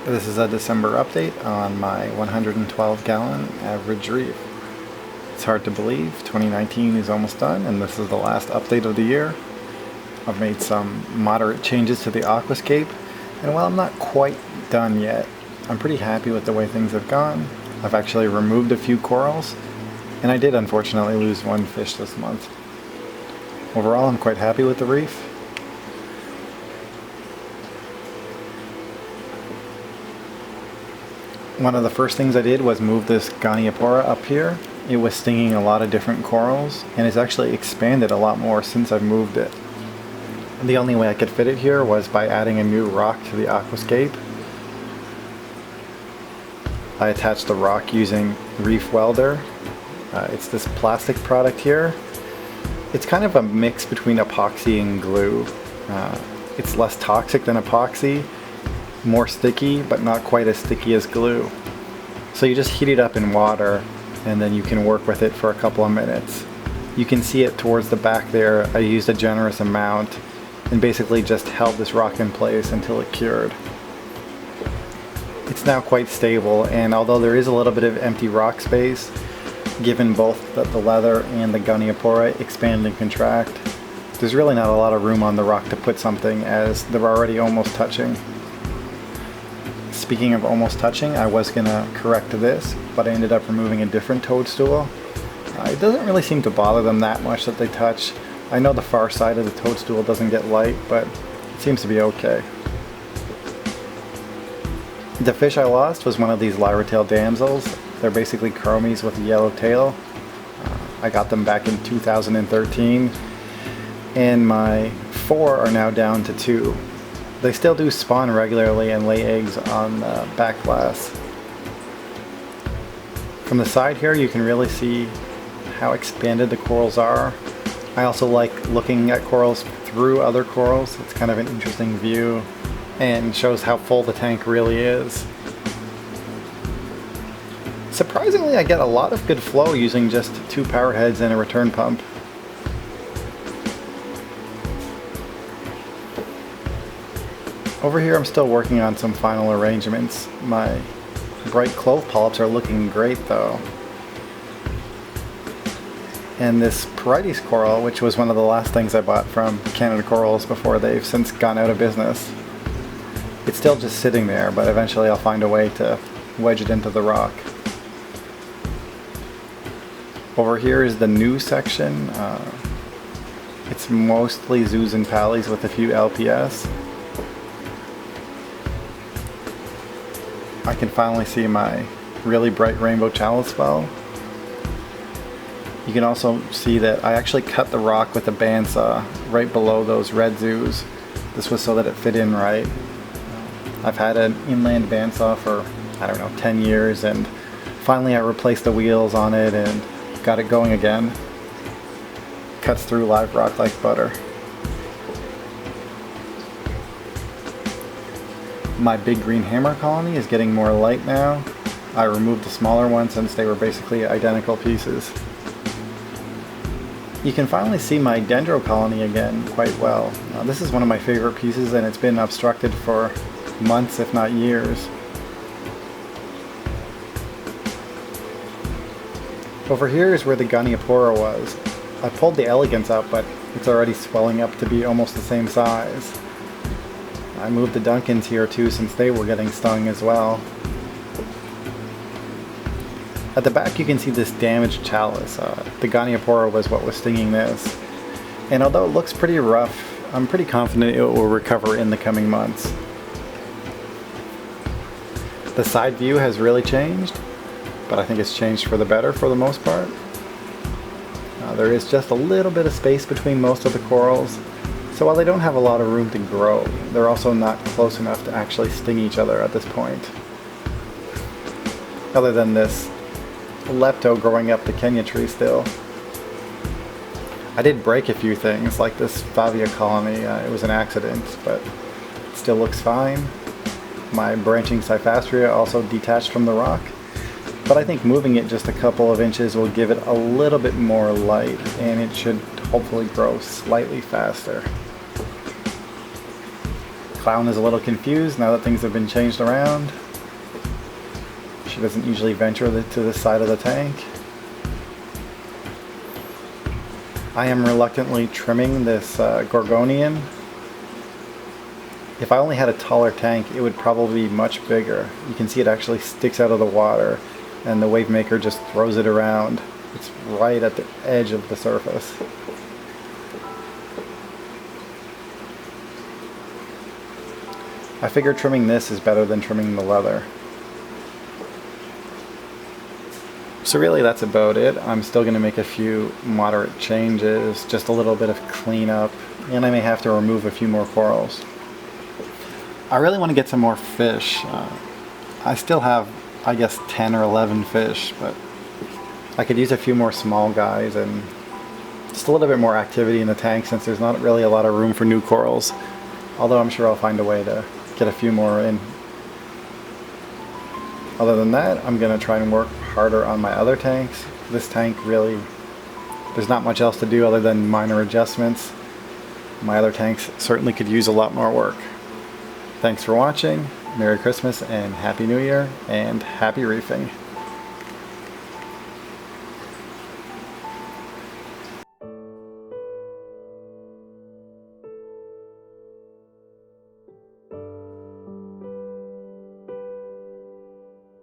This is a December update on my 112-gallon average reef. It's hard to believe, 2019 is almost done and this is the last update of the year. I've made some moderate changes to the aquascape, and while I'm not quite done yet, I'm pretty happy with the way things have gone. I've actually removed a few corals, and I did unfortunately lose one fish this month. Overall, I'm quite happy with the reef. One of the first things I did was move this Goniopora up here. It was stinging a lot of different corals, and it's actually expanded a lot more since I've moved it. The only way I could fit it here was by adding a new rock to the aquascape. I attached the rock using Reef Welder. It's this plastic product here. It's kind of a mix between epoxy and glue. It's less toxic than epoxy, more sticky, but not quite as sticky as glue. So you just heat it up in water and then you can work with it for a couple of minutes. You can see it towards the back there. I used a generous amount and basically just held this rock in place until it cured. It's now quite stable, and although there is a little bit of empty rock space, given both the leather and the Goniopora expand and contract, there's really not a lot of room on the rock to put something as they're already almost touching. Speaking of almost touching, I was gonna correct this, but I ended up removing a different toadstool. It doesn't really seem to bother them that much that they touch. I know the far side of the toadstool doesn't get light, but it seems to be okay. The fish I lost was one of these lyra-tail damsels. They're basically chromies with a yellow tail. I got them back in 2013, and my 4 are now down to 2. They still do spawn regularly and lay eggs on the back glass. From the side here you can really see how expanded the corals are. I also like looking at corals through other corals. It's kind of an interesting view and shows how full the tank really is. Surprisingly, I get a lot of good flow using just 2 power heads and a return pump. Over here I'm still working on some final arrangements. My bright clove polyps are looking great though. And this Porites coral, which was one of the last things I bought from Canada Corals before they've since gone out of business, it's still just sitting there, but eventually I'll find a way to wedge it into the rock. Over here is the new section. It's mostly zoos and pallies with a few LPS. I can finally see my really bright rainbow chalice well. You can also see that I actually cut the rock with a bandsaw right below those red zoos. This was so that it fit in right. I've had an inland bandsaw for, I don't know, 10 years, and finally I replaced the wheels on it and got it going again. Cuts through live rock like butter. My big green hammer colony is getting more light now. I removed the smaller ones since they were basically identical pieces. You can finally see my dendro colony again quite well. This is one of my favorite pieces, and it's been obstructed for months if not years. Over here is where the Goniopora was. I pulled the elegance up, but it's already swelling up to be almost the same size. I moved the Duncans here too since they were getting stung as well. At the back you can see this damaged chalice. The Goniopora was what was stinging this. And although it looks pretty rough, I'm pretty confident it will recover in the coming months. The side view has really changed, but I think it's changed for the better for the most part. There is just a little bit of space between most of the corals. So while they don't have a lot of room to grow, they're also not close enough to actually sting each other at this point. Other than this lepto growing up the Kenya tree still. I did break a few things, like this Favia colony. It was an accident, but it still looks fine. My branching Cyphastria also detached from the rock, but I think moving it just a couple of inches will give it a little bit more light, and it should hopefully grow slightly faster. Clown is a little confused now that things have been changed around. She doesn't usually venture to the side of the tank. I am reluctantly trimming this Gorgonian. If I only had a taller tank, it would probably be much bigger. You can see it actually sticks out of the water, and the wave maker just throws it around. It's right at the edge of the surface. I figure trimming this is better than trimming the leather. So really that's about it. I'm still going to make a few moderate changes, just a little bit of cleanup, and I may have to remove a few more corals. I really want to get some more fish. I still have, I guess, 10 or 11 fish, but I could use a few more small guys and just a little bit more activity in the tank since there's not really a lot of room for new corals. Although I'm sure I'll find a way to get a few more in. Other than that, I'm going to try and work harder on my other tanks. This tank really, there's not much else to do other than minor adjustments. My other tanks certainly could use a lot more work. Thanks for watching. Merry Christmas and Happy New Year and happy reefing.